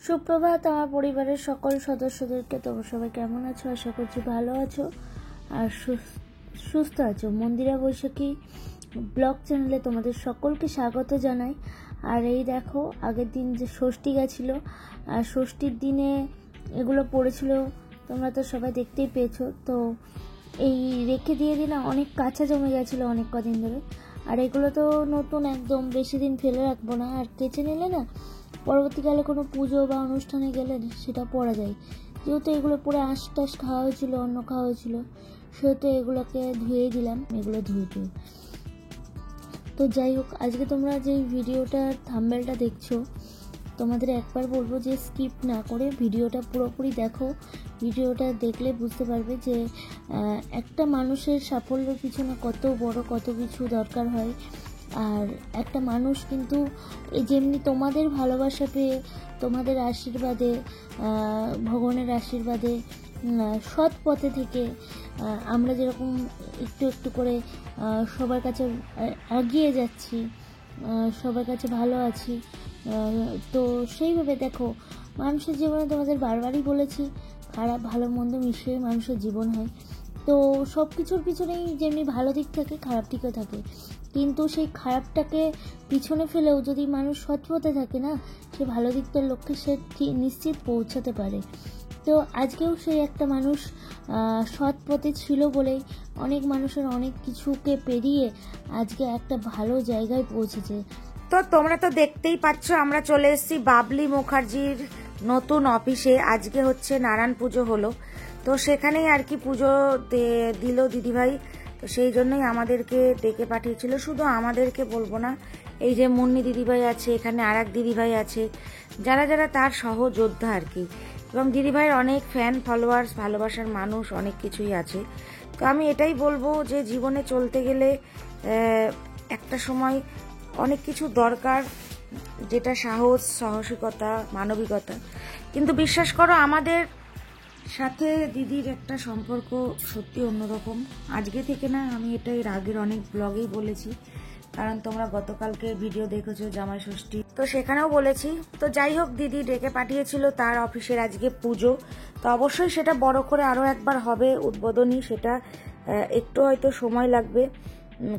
সুপ্রভাত আমার পরিবারের সকল সদস্যদেরকে। তোমরা সবাই কেমন আছো? আশা করছি ভালো আছো আর সুস্থ আছো। মন্দিরা বৈশাখী ব্লগ চ্যানেলে তোমাদের সকলকে স্বাগত জানাই। আর এই দেখো, আগের দিন যে ষষ্ঠী গেছিলো, আর ষষ্ঠীর দিনে এগুলো পড়েছিল, তোমরা তো সবাই দেখতেই পেয়েছো। তো এই রেখে দিয়ে দিলাম, অনেক কাঁচা জমে গেছিলো অনেক কদিন ধরে। আর এগুলো তো নতুন, একদম বেশি দিন ফেলে রাখবো না। আর কেচে নিলে না, পরবর্তীকালে কোনো পুজো বা অনুষ্ঠানে গেলে সেটা পরা যায়। যেহেতু এগুলো পরে আঁশ টাশ খাওয়া হয়েছিল, অন্য খাওয়া হয়েছিল, সেহেতু এগুলোকে ধুয়ে দিলাম, এগুলো ধুয়ে। তো যাই হোক, আজকে তোমরা যেই ভিডিওটার থাম্বনেলটা দেখছো, তোমাদের একবার বলবো যে স্কিপ না করে ভিডিওটা পুরোপুরি দেখো। ভিডিওটা দেখলে বুঝতে পারবে যে একটা মানুষের সাফল্যের পিছনে কত বড় কত কিছু দরকার হয়। আর একটা মানুষ কিন্তু যেমনি তোমাদের ভালোবাসা পেয়ে, তোমাদের আশীর্বাদে, ভগবানের আশীর্বাদে, সৎ পথে থেকে আমরা যেরকম একটু একটু করে সবার কাছে এগিয়ে যাচ্ছি, সবার কাছে ভালো আছি, তো সেইভাবে দেখো, মানুষের জীবনে তোমাদের বারবারই বলেছি, খারাপ ভালো মন্দ মিশিয়ে মানুষের জীবন হয়। তো সব কিছুর পিছনেই যেমনি ভালো দিক থাকে, খারাপ দিকও থাকে, কিন্তু সেই খারাপটাকে পিছনে ফেলেও যদি মানুষ সৎ পথে থাকে না, সে ভালো দিকটার লক্ষ্যে সে নিশ্চিত পৌঁছাতে পারে। তো আজকেও সেই একটা মানুষ সৎ পথে ছিল বলেই অনেক মানুষের অনেক কিছুকে পেরিয়ে আজকে একটা ভালো জায়গায় পৌঁছেছে। তো তোমরা তো দেখতেই পাচ্ছ, আমরা চলে এসেছি বাবলি মুখার্জির নতুন অফিসে। আজকে হচ্ছে নারায়ণ পুজো হলো, তো সেখানেই আর কি পুজো দিল দিদিভাই। তো সেই জন্যই আমাদেরকে ডেকে পাঠিয়েছিল। শুধু আমাদেরকে বলবো না, এই যে মুন্নি দিদিভাই আছে, এখানে আর এক দিদিভাই আছে, যারা যারা তার সহযোদ্ধা আর কি। এবং দিদিভাইয়ের অনেক ফ্যান ফলোয়ার্স, ভালোবাসার মানুষ অনেক কিছুই আছে। তো আমি এটাই বলবো যে জীবনে চলতে গেলে একটা সময় অনেক কিছু দরকার, যেটা সাহস, সাহসিকতা, মানবিকতা। কিন্তু বিশ্বাস করো, আমাদের সাথে দিদির একটা সম্পর্ক সত্যি অন্যরকম। আজকে থেকে না, আমি এটা এর আগের অনেক ব্লগেই বলেছি, কারণ তোমরা গতকালকে ভিডিও দেখেছো জামাই ষষ্ঠী, তো সেখানেও বলেছি। তো যাই হোক, দিদি ডেকে পাঠিয়েছিল তার অফিসের আজকে পুজো। তো অবশ্যই সেটা বড় করে আরও একবার হবে উদ্বোধনী, সেটা একটু হয়তো সময় লাগবে,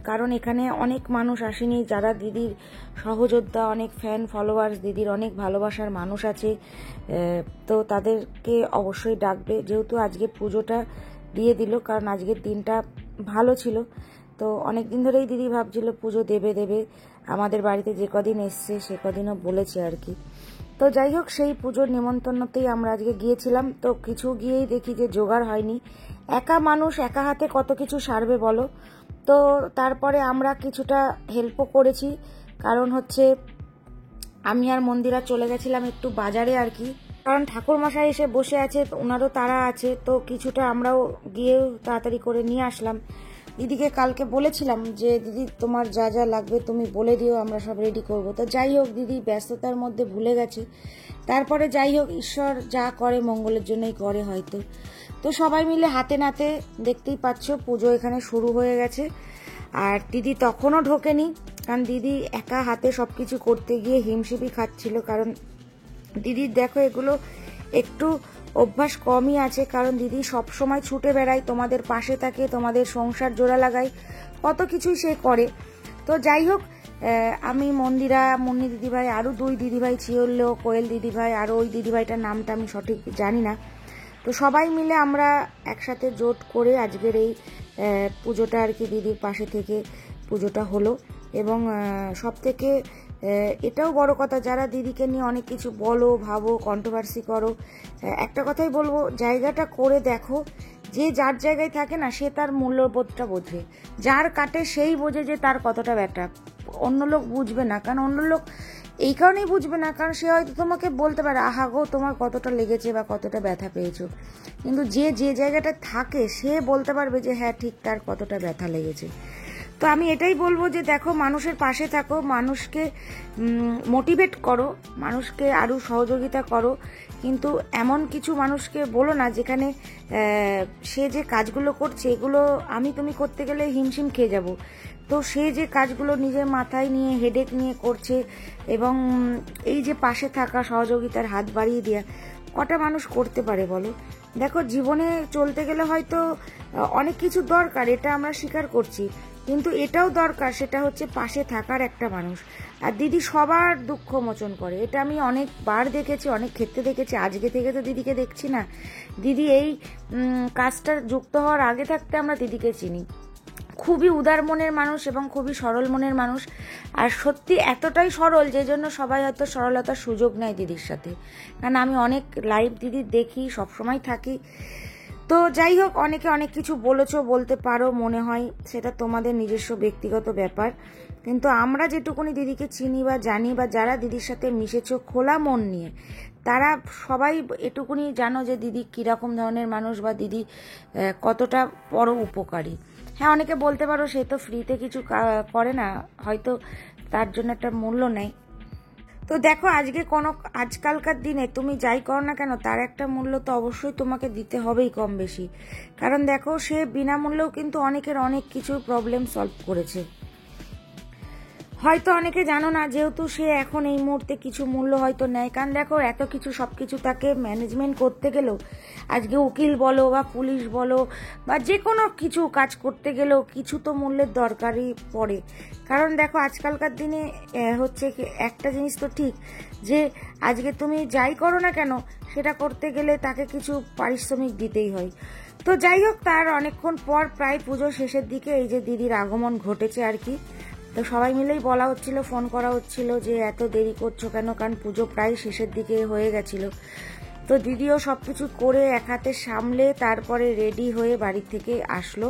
কারণ এখানে অনেক মানুষ আসেনি যারা দিদির সহযোদ্ধা, অনেক ফ্যান ফলোয়ার্স, দিদির অনেক ভালোবাসার মানুষ আছে। তো তাদেরকে অবশ্যই ডাকবে, যেহেতু আজকে পুজোটা দিয়ে দিল, কারণ আজকের দিনটা ভালো ছিল। তো অনেক দিন ধরেই দিদি ভাবছিল পুজো দেবে দেবে, আমাদের বাড়িতে যে কদিন এসছে সে কদিনও বলেছে আর কি। তো যাই হোক, সেই পুজোর নিমন্ত্রণতেই আমরা আজকে গিয়েছিলাম। তো কিছু গিয়েই দেখি যে জোগাড় হয়নি। একা মানুষ একা হাতে কত কিছু সারবে বলো। তো তারপরে আমরা কিছুটা হেল্পও করেছি, কারণ হচ্ছে আমি আর মন্দিরা চলে গেছিলাম একটু বাজারে আর কি, কারণ ঠাকুরমশাই এসে বসে আছে, ওনারও তারা আছে। তো কিছুটা আমরাও গিয়ে তাড়াতাড়ি করে নিয়ে আসলাম। দিদিকে কালকে বলেছিলাম যে দিদি তোমার যা যা লাগবে তুমি বলে দিও, আমরা সব রেডি করব। তো যাই হোক, দিদি ব্যস্ততার মধ্যে ভুলে গেছে। তারপরে যাই হোক, ঈশ্বর যা করে মঙ্গলের জন্যই করে হয়তো। তো সবাই মিলে হাতে নাতে, দেখতেই পাচ্ছ পুজো এখানে শুরু হয়ে গেছে। আর দিদি তখনও ঢোকেনি, কারণ দিদি একা হাতে সবকিছু করতে গিয়ে হিমশিমই খাচ্ছিল। কারণ দিদির দেখো এগুলো একটু অভ্যাস কমই আছে, কারণ দিদি সব সময় ছুটে বেড়ায়, তোমাদের পাশে থাকে, তোমাদের সংসার জোড়া লাগায়, কত কিছুই সে করে। তো যাই হোক, আমি মন্দিরা, মুন্নি দিদিভাই, আরও দুই দিদিভাই ছিল, কোয়েল দিদিভাই, আরও ওই দিদিভাইটার নামটা আমি সঠিক জানি না। তো সবাই মিলে আমরা একসাথে জোট করে আজকের এই পুজোটা আর কি, দিদির পাশে থেকে পুজোটা হলো। এবং সব থেকে এটাও বড় কথা, যারা দিদিকে নিয়ে অনেক কিছু বলো, ভাবো, কন্ট্রোভার্সি করো, একটা কথাই বলবো, জায়গাটা করে দেখো। যে যার জায়গায় থাকে না, সে তার মূল্যবোধটা বোঝে। যার কাটে সেই বোঝে যে তার কতটা ব্যথা। অন্য লোক বুঝবে না, কারণ অন্য লোক এই কারণেই বুঝবে না, কারণ সে হয়তো তোমাকে বলতে পারে আহা গো তোমার কতটা লেগেছে বা কতটা ব্যথা পেয়েছো, কিন্তু যে যে জায়গাটা থাকে সে বলতে পারবে যে হ্যাঁ ঠিক, তার কতটা ব্যথা লেগেছে। তো আমি এটাই বলবো যে দেখো, মানুষের পাশে থাকো, মানুষকে মোটিভেট করো, মানুষকে আরো সহযোগিতা করো, কিন্তু এমন কিছু মানুষকে বলো না যেখানে সে যে কাজগুলো করছে এগুলো আমি তুমি করতে গেলে হিমশিম খেয়ে যাব। তো সে যে কাজগুলো নিজের মাথায় নিয়ে হেডেক নিয়ে করছে, এবং এই যে পাশে থাকা, সহযোগিতার হাত বাড়িয়ে দেওয়া, কটা মানুষ করতে পারে বলো? দেখো, জীবনে চলতে গেলে হয়তো অনেক কিছু দরকার, এটা আমরা স্বীকার করছি, কিন্তু এটাও দরকার, সেটা হচ্ছে পাশে থাকার একটা মানুষ। আর দিদি সবার দুঃখ মোচন করে, এটা আমি অনেকবার দেখেছি, অনেক ক্ষেত্রে দেখেছি। আজকে থেকে তো দিদিকে দেখছি না, দিদি এই কাজটা যুক্ত হওয়ার আগে থাকতে আমরা দিদিকে চিনি। খুবই উদার মনের মানুষ এবং খুবই সরল মনের মানুষ, আর সত্যি এতটাই সরল যে জন্য সবাই হয়তো সরলতার সুযোগ নেয় দিদির সাথে। কারণ আমি অনেক লাইভ দিদির দেখি, সবসময় থাকি। তো যাই হোক, অনেকে অনেক কিছু বলেছো, বলতে পারো, মনে হয় সেটা তোমাদের নিজস্ব ব্যক্তিগত ব্যাপার, কিন্তু আমরা যেটুকুনি দিদিকে চিনি বা জানি, বা যারা দিদির সাথে মিশেছো খোলা মন নিয়ে, তারা সবাই এটুকুনি জানো যে দিদি কিরকম ধরনের মানুষ, বা দিদি কতটা বড় উপকারী। হ্যাঁ, অনেকে বলতে পারো সে তো ফ্রিতে কিছু করে না, হয়তো তার জন্য একটা মূল্য নেই। তো দেখো, আজকালকার দিনে তুমি যাই করো না কেন, তার একটা মূল্য তো অবশ্যই তোমাকে দিতে হবেই কম বেশি। কারণ দেখো, সে বিনামূল্যেও কিন্তু অনেকের অনেক কিছু প্রবলেম সলভ করেছে। হয়তো অনেকে জানো না, যেহেতু সে এখন এই মুহূর্তে কিছু মূল্য হয়তো নেয়। কারণ দেখো, এত কিছু সবকিছু তাকে ম্যানেজমেন্ট করতে গেলেও, আজকে উকিল বলো বা পুলিশ বলো বা যে কোনো কিছু কাজ করতে গেলেও কিছু তো মূল্যের দরকারই পড়ে। কারণ দেখো, আজকালকার দিনে হচ্ছে কি, একটা জিনিস তো ঠিক যে আজকে তুমি যাই করো না কেন, সেটা করতে গেলে তাকে কিছু পারিশ্রমিক দিতেই হয়। তো যাই হোক, তার অনেকক্ষণ পর, প্রায় পুজো শেষের দিকে, এই যে দিদির আগমন ঘটেছে আর কি। তো সবাই মিলেই বলা হচ্ছিল, ফোন করা হচ্ছিল যে এত দেরি করছো কেন, কারণ পুজো প্রায় শেষের দিকে হয়ে গেছিল। তো দিদিও সবকিছু করে এক হাতে সামলে তারপরে রেডি হয়ে বাড়ি থেকে আসলো।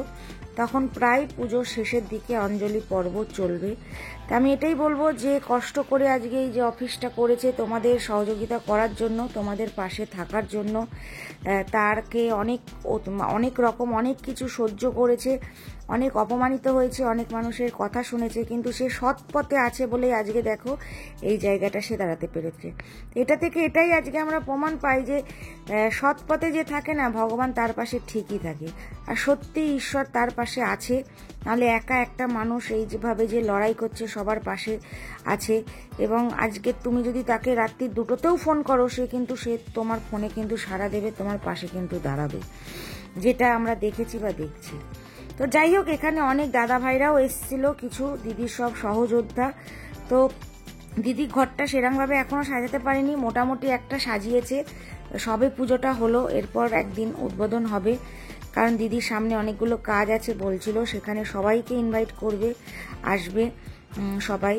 তখন প্রায় পুজোর শেষের দিকে অঞ্জলি পর্ব চলবে। তা আমি এটাই বলবো যে কষ্ট করে আজকে এই যে অফিসটা করেছে তোমাদের সহযোগিতা করার জন্য, তোমাদের পাশে থাকার জন্য, তারকে অনেক রকম অনেক কিছু সহ্য করেছে, অনেক অপমানিত হয়েছে, অনেক মানুষের কথা শুনেছে, কিন্তু সে সৎ পথে আছে বলেই আজকে দেখো এই জায়গাটা সে দাঁড়াতে পেরেছে। এটা থেকে এটাই আজকে আমরা প্রমাণ পাই যে সৎ পথে যে থাকে না, ভগবান তার পাশে ঠিকই থাকে, আর সত্যি ঈশ্বর তার পাশে আছে। নাহলে একা একটা মানুষ এই যেভাবে যে লড়াই করছে, সবার পাশে আছে। এবং আজকে তুমি যদি তাকে রাত্রি 2টোতেও ফোন করো, সে তোমার ফোনে কিন্তু সাড়া দেবে, তোমার পাশে কিন্তু দাঁড়াবে, যেটা আমরা দেখেছি বা দেখছি। তো যাই হোক, এখানে অনেক দাদা ভাইরাও এসেছিল, কিছু দিদির সব সহযোদ্ধা। তো দিদি ঘরটা সেরকমভাবে এখনো সাজাতে পারেনি, মোটামুটি একটা সাজিয়েছে, সবে পুজোটা হলো, এরপর একদিন উদ্বোধন হবে। কারণ দিদির সামনে অনেকগুলো কাজ আছে বলছিল, সেখানে সবাইকে ইনভাইট করবে, আসবে সবাই।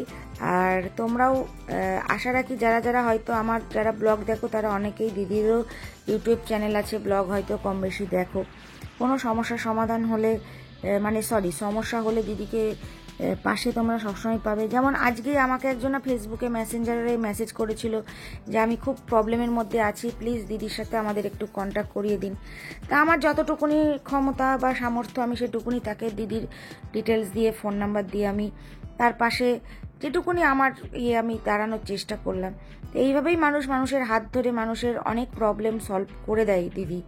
আর তোমরাও আশা রাখি, যারা যারা হয়তো আমার যারা ব্লগ দেখো, তারা অনেকেই দিদিরও ইউটিউব চ্যানেল আছে, ব্লগ হয়তো কম বেশি দেখো। কোনো সমস্যার সমাধান হলে, সমস্যা হলে দিদিকে পাশে তোমরা সবসময় পাবে। যেমন আজকে আমাকে একজন ফেসবুকে মেসেঞ্জারে মেসেজ করেছিল যে আমি খুব প্রবলেমের মধ্যে আছি, প্লিজ দিদির সাথে আমাদের একটু কন্ট্যাক্ট করিয়ে দিন। তা আমার যতটুকুনি ক্ষমতা বা সামর্থ্য, আমি সেটুকুনি তাকে দিদির ডিটেলস দিয়ে, ফোন নাম্বার দিয়ে আমি তার পাশে যেটুকুনি আমার আমি দাঁড়ানোর চেষ্টা করলাম। তো এইভাবেই মানুষের হাত ধরে মানুষের অনেক প্রবলেম সলভ করে দেয় দিদি।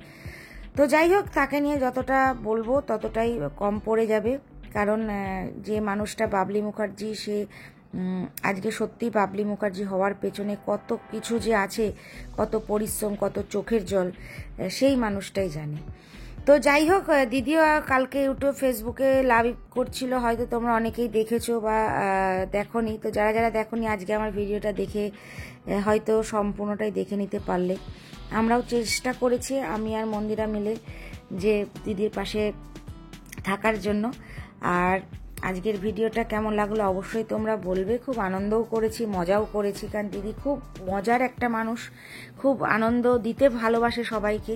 তো যাই হোক, তাকে নিয়ে যতটা বলবো ততটাই কম পড়ে যাবে। কারণ যে মানুষটা বাবলি মুখার্জি, সে আজকে সত্যি বাবলি মুখার্জি হওয়ার পেছনে কত কিছু যে আছে, কত পরিশ্রম, কত চোখের জল, সেই মানুষটাই জানে। তো যাই হোক, দিদিও কালকে ইউটিউব ফেসবুকে লাইভ করছিল, হয়তো তোমরা অনেকেই দেখেছো বা দেখোনি। তো যারা যারা দেখোনি, আজকে আমার ভিডিওটা দেখে হয়তো সম্পূর্ণটাই দেখে নিতে পারলে। আমরাও চেষ্টা করেছি, আমি আর মন্দিরা মিলে, যে দিদির পাশে থাকার জন্য। আর আজকের ভিডিওটা কেমন লাগলো অবশ্যই তোমরা বলবে। খুব আনন্দও করেছি, মজাও করেছি, কারণ দিদি খুব মজার একটা মানুষ, খুব আনন্দ দিতে ভালোবাসে সবাইকে,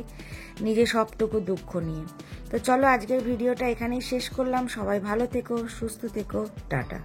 নিজে সবটুকু দুঃখ নিয়ে। তো চলো, আজকের ভিডিওটা এখানেই শেষ করলাম। সবাই ভালো থেকো, সুস্থ থেকো, টাটা।